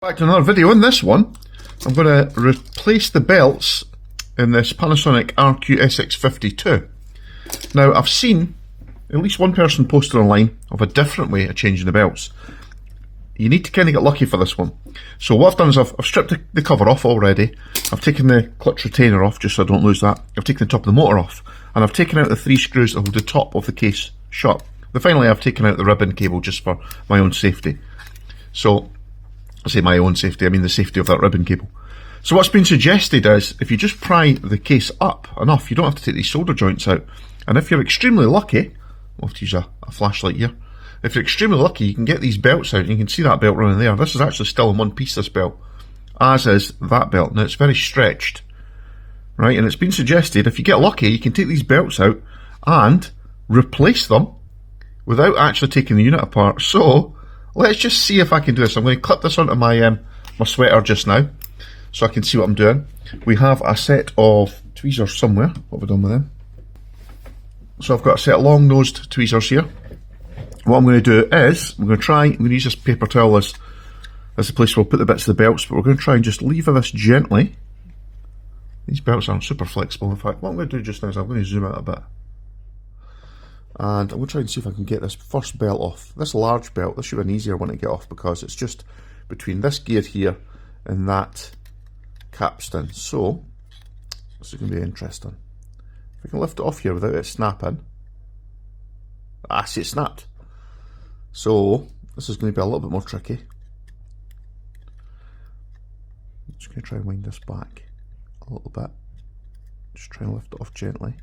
Back to another video. In this one, I'm going to replace the belts in this Panasonic RQ-SX52. Now, I've seen at least one person posted online of a different way of changing the belts. You need to kind of get lucky for this one. So what I've done is I've stripped the cover off already. I've taken the clutch retainer off just so I don't lose that. I've taken the top of the motor off. And I've taken out the 3 screws that hold the top of the case shut. Then finally, I've taken out the ribbon cable just for my own safety. So I say my own safety, I mean the safety of that ribbon cable. So what's been suggested is, if you just pry the case up enough, you don't have to take these solder joints out. And if you're extremely lucky, I'll have to use a flashlight here. If you're extremely lucky, you can get these belts out, and you can see that belt running there. This is actually still in one piece, this belt, as is that belt. Now, it's very stretched, right? And it's been suggested, if you get lucky, you can take these belts out and replace them without actually taking the unit apart. So let's just see if I can do this. I'm going to clip this onto my my sweater just now, so I can see what I'm doing. We have a set of tweezers somewhere. What have we done with them? So I've got a set of long-nosed tweezers here. What I'm going to do is, I'm going to use this paper towel as the place where we'll put the bits of the belts, but we're going to try and just lever this gently. These belts aren't super flexible. In fact, what I'm going to do just now is I'm going to zoom out a bit. And I'm going to try and see if I can get this first belt off. This large belt, this should be an easier one to get off because it's just between this gear here and that capstan. So, this is going to be interesting. If I can lift it off here without it snapping. Ah, see, it snapped. So, this is going to be a little bit more tricky. I'm just going to try and wind this back a little bit. Just try and lift it off gently.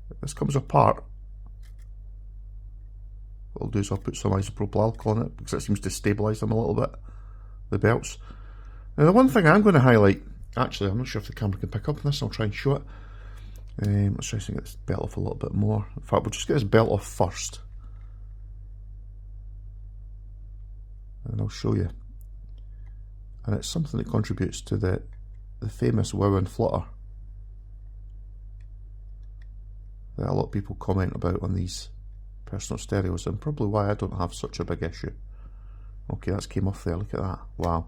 If this comes apart, what I'll do is I'll put some isopropyl alcohol in it because it seems to stabilise them a little bit, the belts. Now, the one thing I'm going to highlight, actually, I'm not sure if the camera can pick up on this, I'll try and show it. Let's try to get this belt off a little bit more. In fact, we'll just get this belt off first. And I'll show you. And it's something that contributes to the famous wow and flutter that a lot of people comment about on these personal stereos, and probably why I don't have such a big issue. Okay, that's came off there, look at that, wow.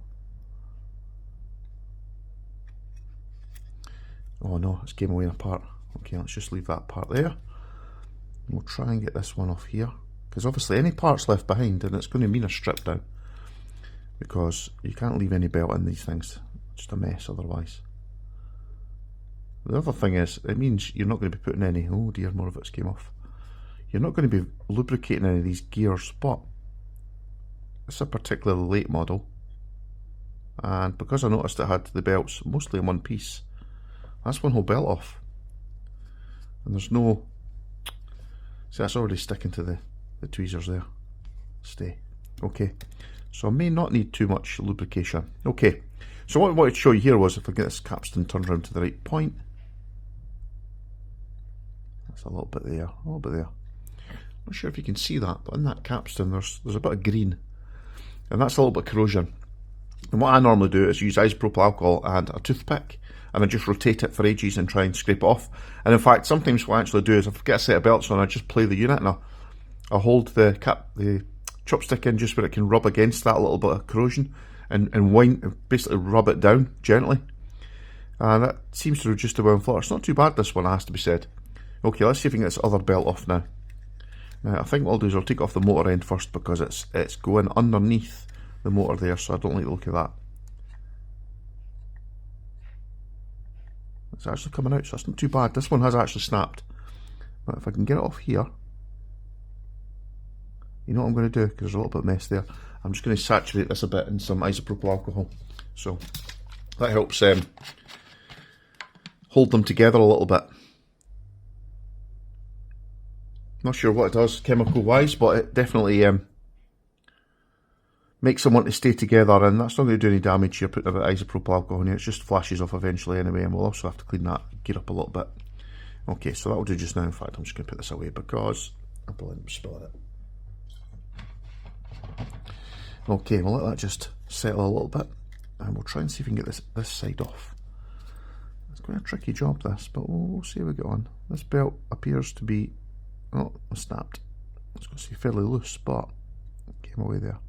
Oh no, it's came away apart. Okay, let's just leave that part there. We'll try and get this one off here, because obviously any parts left behind, and it's going to mean a strip down, because you can't leave any belt in these things, just a mess otherwise. The other thing is, it means you're not going to be putting any, oh dear, more of it's came off. You're not going to be lubricating any of these gears, but it's a particularly late model, and because I noticed it had the belts mostly in one piece, that's one whole belt off, and there's no, see, that's already sticking to the tweezers there. Stay. Okay, so I may not need too much lubrication. Okay, so what I wanted to show you here was, if I get this capstan turned around to the right point, that's a little bit there, a little bit there. Not sure if you can see that, but in that capstan there's a bit of green, and that's a little bit of corrosion. And what I normally do is use isopropyl alcohol and a toothpick, and I just rotate it for ages and try and scrape it off. And in fact, sometimes what I actually do is, if I get a set of belts on, I just play the unit, and I'll hold the chopstick in just where it can rub against that little bit of corrosion, and wind, basically rub it down gently. And that seems to reduce the wow and flutter. It's not too bad, this one, has to be said. Okay, let's see if we can get this other belt off now. Now, I think what I'll do is I'll take off the motor end first, because it's going underneath the motor there, so I don't like the look of that. It's actually coming out, so that's not too bad. This one has actually snapped. But if I can get it off here, you know what I'm going to do, because there's a little bit of mess there. I'm just going to saturate this a bit in some isopropyl alcohol. So that helps hold them together a little bit. Not sure what it does chemical wise, but it definitely makes them want to stay together, and that's not going to do any damage here putting a bit of isopropyl alcohol in here. It just flashes off eventually anyway, and we'll also have to clean that gear up a little bit. Okay, so that will do just now. In fact, I'm just going to put this away because I'll probably end up spilling it. Okay, we'll let that just settle a little bit, and we'll try and see if we can get this side off. It's quite a tricky job, this, but we'll see how we get on. This belt appears to be, oh, it snapped. It's going to say fairly loose, but it came away there.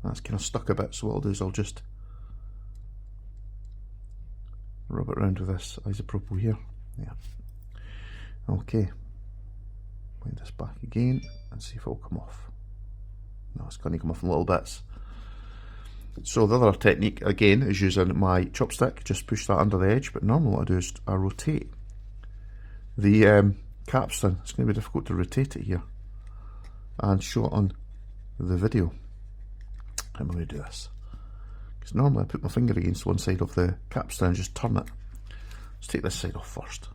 That's kind of stuck a bit, so what I'll do is I'll just rub it around with this isopropyl here. Yeah. Okay. Wind this back again and see if it'll come off. No, it's going to come off in little bits. So the other technique again is using my chopstick. Just push that under the edge, but normally what I do is I rotate the capstan. It's going to be difficult to rotate it here and show it on the video. How am I going to do this? Because normally I put my finger against one side of the capstan and just turn it. Let's take this side off first.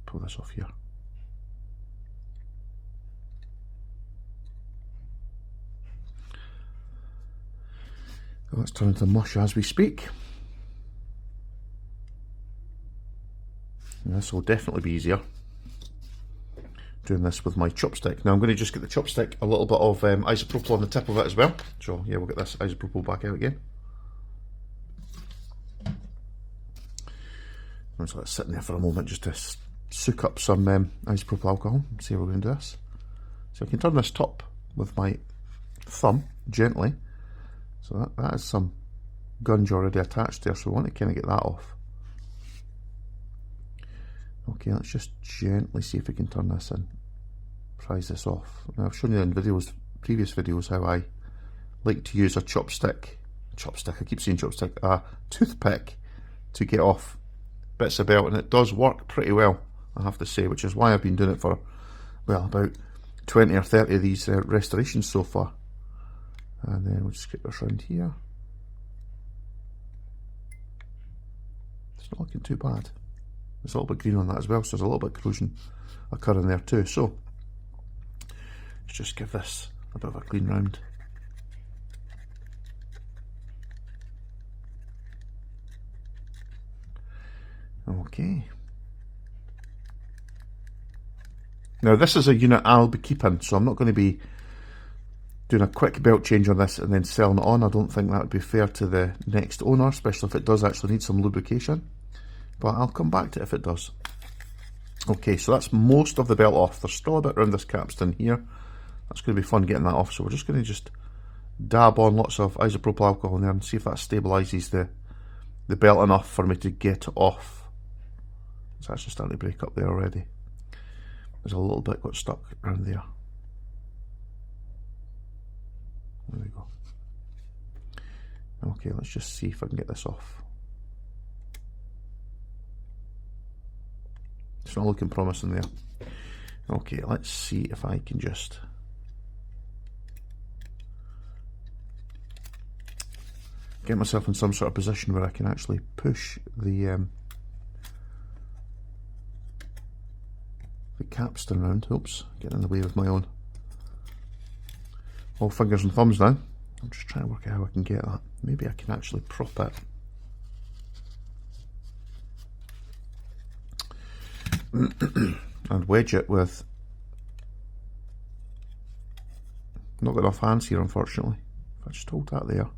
Pull this off here. Let's turn into mush as we speak. And this will definitely be easier doing this with my chopstick. Now I'm going to just get the chopstick a little bit of isopropyl on the tip of it as well. So yeah, we'll get this isopropyl back out again. I'll just let it sit in there for a moment just to soak up some isopropyl alcohol. See how we're going to do this. So I can turn this top with my thumb gently. So that has some gunge already attached there, so we want to kind of get that off. Okay, let's just gently see if we can turn this in. Prise this off. Now I've shown you in previous videos how I like to use a chopstick, I keep saying chopstick, a toothpick to get off bits of belt, and it does work pretty well, I have to say, which is why I've been doing it for, well, about 20 or 30 of these restorations so far. And then we'll just get this around here. It's not looking too bad. There's a little bit green on that as well, so there's a little bit of corrosion occurring there too. So let's just give this a bit of a clean round. Okay. Now this is a unit I'll be keeping, so I'm not going to be doing a quick belt change on this and then selling it on. I don't think that would be fair to the next owner, especially if it does actually need some lubrication. But I'll come back to it if it does. Okay, so that's most of the belt off. There's still a bit around this capstan here. That's going to be fun getting that off. So we're just going to dab on lots of isopropyl alcohol in there and see if that stabilises the belt enough for me to get it off. It's actually starting to break up there already. There's a little bit got stuck around there. There we go. Okay, let's just see if I can get this off. It's not looking promising there. Okay, let's see if I can just get myself in some sort of position where I can actually push the capstan round. Oops, getting in the way with my own. All fingers and thumbs now. I'm just trying to work out how I can get that. Maybe I can actually prop it. And wedge it with, not got enough hands here unfortunately. If I just hold that there.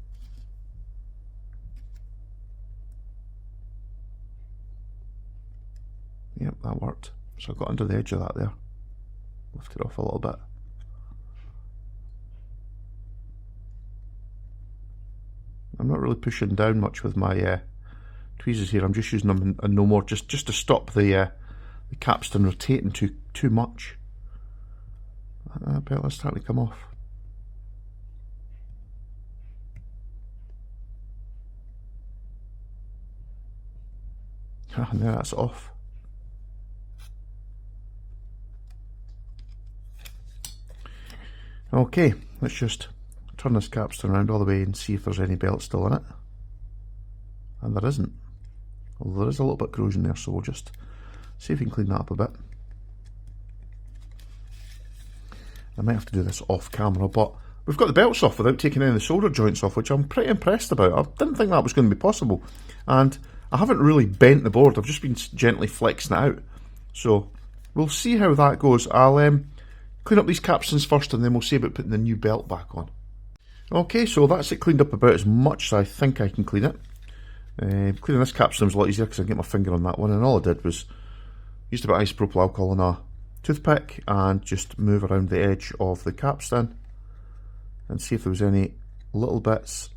Yep, that worked. So I got under the edge of that there. Lift it off a little bit. I'm not really pushing down much with my tweezers here. I'm just using them and no more, just to stop the capstan rotating too much. I bet that's starting to come off. Ah, now that's off. Okay, let's just turn this capstan around all the way and see if there's any belt still in it. And there isn't. Although there is a little bit of corrosion there, so we'll just see if we can clean that up a bit. I might have to do this off camera, but we've got the belts off without taking any of the solder joints off, which I'm pretty impressed about. I didn't think that was going to be possible. And I haven't really bent the board, I've just been gently flexing it out. So we'll see how that goes. I'll clean up these capstans first and then we'll see about putting the new belt back on. Okay, so that's it cleaned up about as much as I think I can clean it. Cleaning this capstan was a lot easier because I can get my finger on that one, and all I did was used a bit of isopropyl alcohol on a toothpick and just move around the edge of the capstan and see if there was any little bits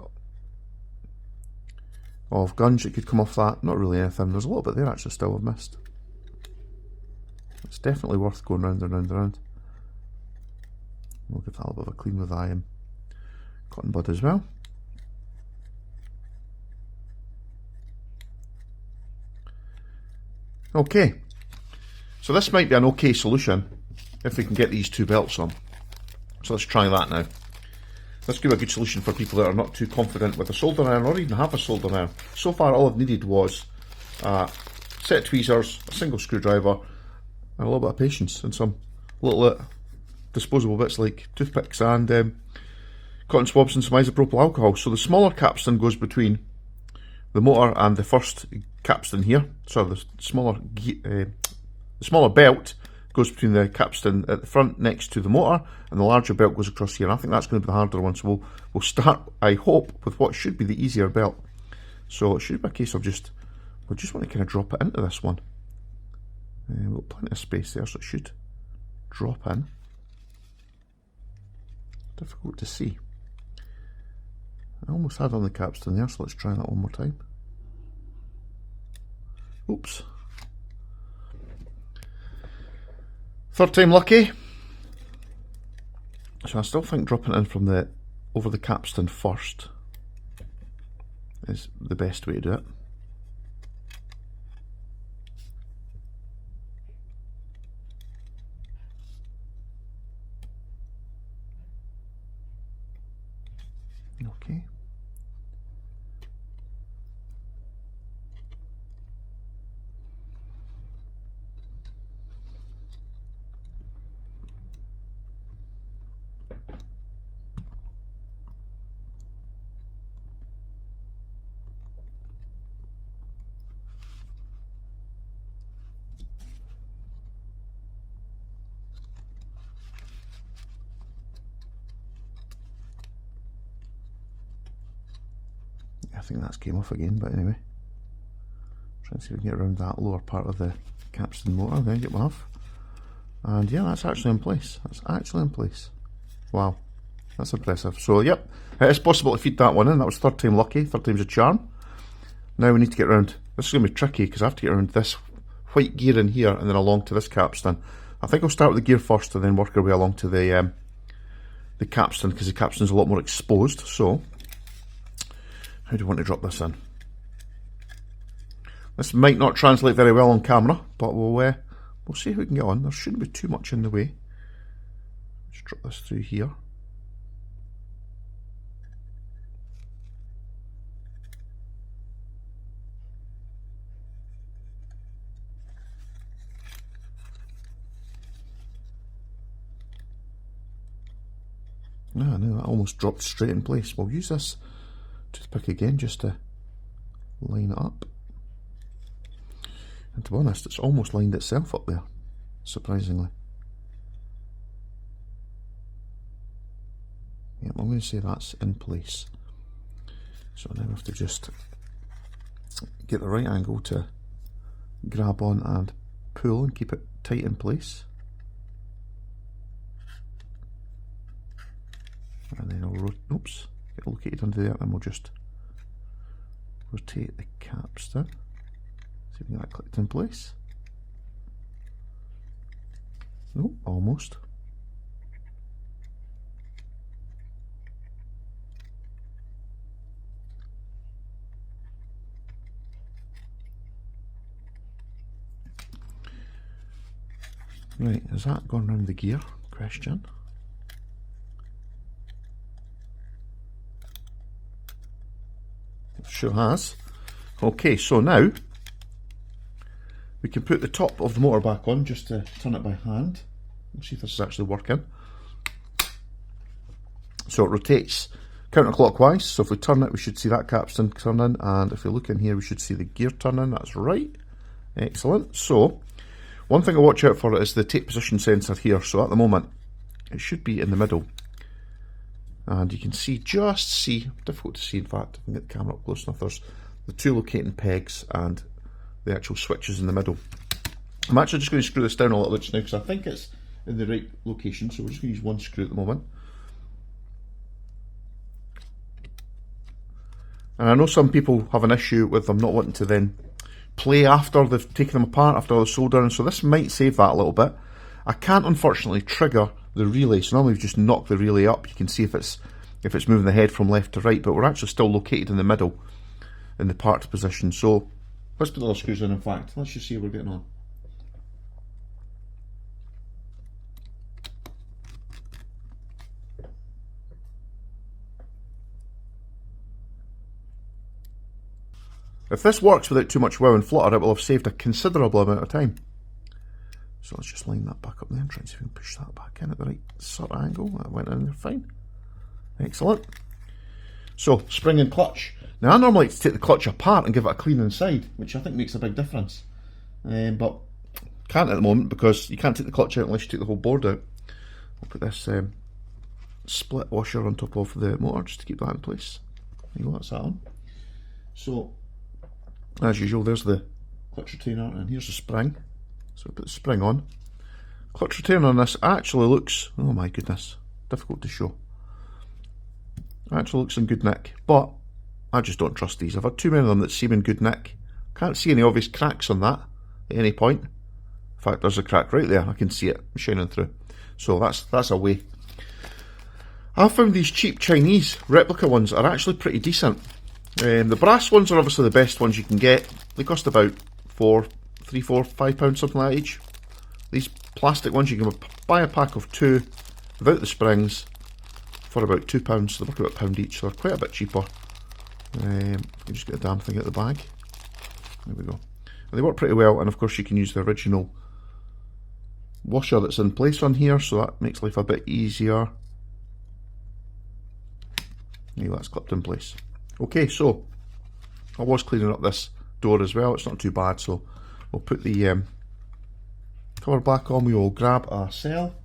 of gunge that could come off that. Not really anything. There's a little bit there actually still I've missed. It's definitely worth going round and round and round. We'll give that a little bit of a clean with the cotton bud as well. Okay, so this might be an okay solution if we can get these two belts on. So let's try that now. This could be a good solution for people that are not too confident with a soldering iron or even have a soldering iron. So far all I've needed was a set of tweezers, a single screwdriver, and a little bit of patience and some little disposable bits like toothpicks and cotton swabs and some isopropyl alcohol. So the smaller capstan goes between the motor and the first capstan here. So the smaller belt goes between the capstan at the front next to the motor, and the larger belt goes across here. And I think that's going to be the harder one. So we'll start, I hope, with what should be the easier belt. So it should be a case of we just want to kind of drop it into this one. We've got plenty of space there, so it should drop in. Difficult to see. I almost had on the capstan there, so let's try that one more time. Oops. Third time lucky. So I still think dropping it in from over the capstan first is the best way to do it. Okay. I think that's came off again, but anyway. Try and see if we can get around that lower part of the capstan motor. There you have. And yeah, that's actually in place. That's actually in place. Wow, that's impressive. So yep, it is possible to feed that one in. That was third time lucky, third time's a charm. Now we need to get around, this is going to be tricky because I have to get around this white gear in here and then along to this capstan. I think I'll start with the gear first and then work our way along to the capstan, because the capstan's a lot more exposed. So how do you want to drop this in? This might not translate very well on camera, but we'll see if we can get on. There shouldn't be too much in the way. Just drop this through here. No, that almost dropped straight in place. We'll use this toothpick again just to line it up. And to be honest, it's almost lined itself up there, surprisingly. Yep, I'm going to say that's in place. So now we have to just get the right angle to grab on and pull and keep it tight in place. And then I'll oops, get located under there, and we'll just rotate the capstan. See if we can get that clicked in place. Oh, almost. Right, has that gone round the gear? Question. It sure has. Okay, so now we can put the top of the motor back on just to turn it by hand. We'll see if this is actually working. So it rotates counterclockwise, so if we turn it we should see that capstan turning, and if we look in here we should see the gear turning. That's right. Excellent. So one thing to watch out for is the tape position sensor here. So at the moment it should be in the middle, and you can see, difficult to see in fact, if I can get the camera up close enough, there's the two locating pegs and the actual switches in the middle. I'm actually just going to screw this down a little bit just now because I think it's in the right location, so we're just going to use one screw at the moment. And I know some people have an issue with them not wanting to then play after they've taken them apart, after all the soldering, so this might save that a little bit. I can't unfortunately trigger the relay, so normally we just knock the relay up. You can see if it's moving the head from left to right, but we're actually still located in the middle in the parked position. So let's put the other screws in fact. Let's just see how we're getting on. If this works without too much wow and flutter, it will have saved a considerable amount of time. So let's just line that back up there and try and see if we can push that back in at the right sort of angle. That went in there fine. Excellent. So, spring and clutch. Now I normally like to take the clutch apart and give it a clean inside, which I think makes a big difference. But can't at the moment because you can't take the clutch out unless you take the whole board out. I'll put this split washer on top of the motor just to keep that in place. There you go, that's that on. So, as usual, there's the clutch retainer and here's the spring. So we put the spring on. Clutch retainer on this actually looks, oh my goodness, difficult to show. Actually looks in good nick, but I just don't trust these. I've had too many of them that seem in good nick. Can't see any obvious cracks on that at any point. In fact, there's a crack right there. I can see it shining through. So that's a way. I've found these cheap Chinese replica ones are actually pretty decent. The brass ones are obviously the best ones you can get. They cost about £3, £4, £5 something like that each. These plastic ones you can buy a pack of 2 without the springs for about £2, so they're worth about £1 each, so they're quite a bit cheaper. You just get the damn thing out of the bag. There we go. And they work pretty well, and of course you can use the original washer that's in place on here, so that makes life a bit easier. Yeah, that's clipped in place. Okay, so I was cleaning up this door as well. It's not too bad, so we'll put the cover back on. We will grab a cell.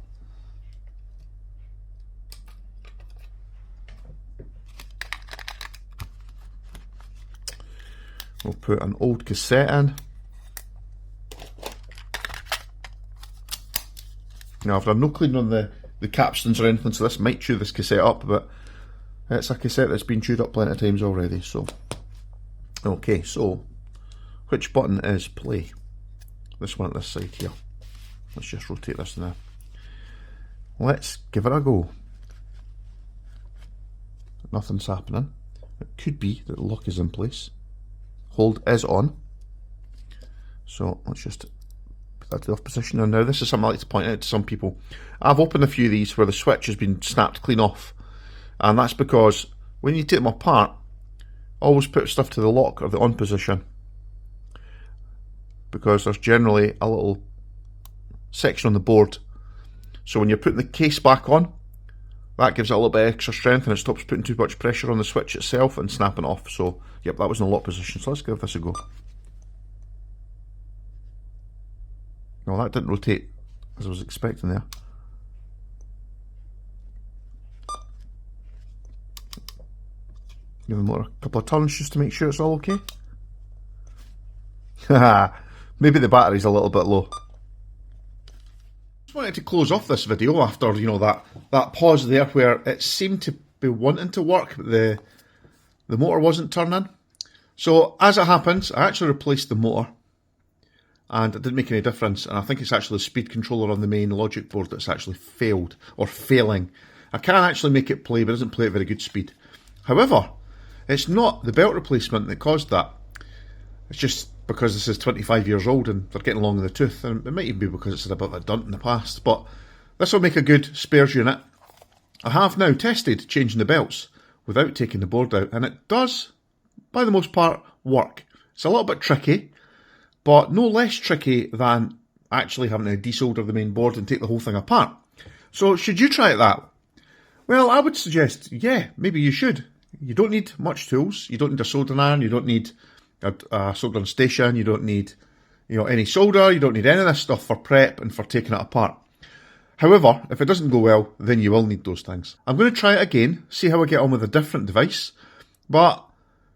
We'll put an old cassette in. Now I've done no cleaning on the capstans or anything, so this might chew this cassette up, but it's a cassette that's been chewed up plenty of times already. So, okay, so which button is play? This one at this side here. Let's just rotate this now. Let's give it a go. Nothing's happening. It could be that the lock is in place. Hold is on. So let's just put that to the off position. And now this is something I like to point out to some people. I've opened a few of these where the switch has been snapped clean off. And that's because when you take them apart, always put stuff to the lock or the on position. Because there's generally a little section on the board. So when you're putting the case back on, that gives it a little bit extra strength and it stops putting too much pressure on the switch itself and snapping off. So, yep, that was in the lock position. So let's give this a go. No, that didn't rotate as I was expecting there. Give the motor a couple of turns just to make sure it's all okay. Haha, maybe the battery's a little bit low. Just wanted to close off this video after, you know, that pause there where it seemed to be wanting to work, but the motor wasn't turning. So as it happens, I actually replaced the motor and it didn't make any difference, and I think it's actually the speed controller on the main logic board that's actually failed, or failing. I can actually make it play, but it doesn't play at very good speed. However, it's not the belt replacement that caused that. It's just because this is 25 years old and they're getting long in the tooth, and it might even be because it's had a bit of a dunt in the past, but this will make a good spares unit. I have now tested changing the belts without taking the board out, and it does, by the most part, work. It's a little bit tricky, but no less tricky than actually having to desolder the main board and take the whole thing apart. So should you try it that? Well, I would suggest, yeah, maybe you should. You don't need much tools. You don't need a soldering iron. You don't need a soldering station. You don't need, you know, any solder. You don't need any of this stuff for prep and for taking it apart. However, if it doesn't go well, then you will need those things. I'm going to try it again, see how I get on with a different device. But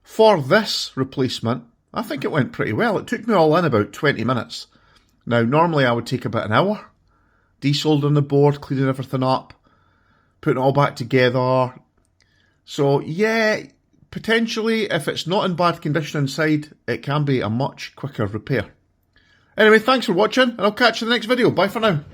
For this replacement, I think it went pretty well. It took me all in about 20 minutes. Now, normally I would take about an hour, desoldering the board, cleaning everything up, putting it all back together. So yeah, potentially, if it's not in bad condition inside, it can be a much quicker repair. Anyway, thanks for watching, and I'll catch you in the next video. Bye for now.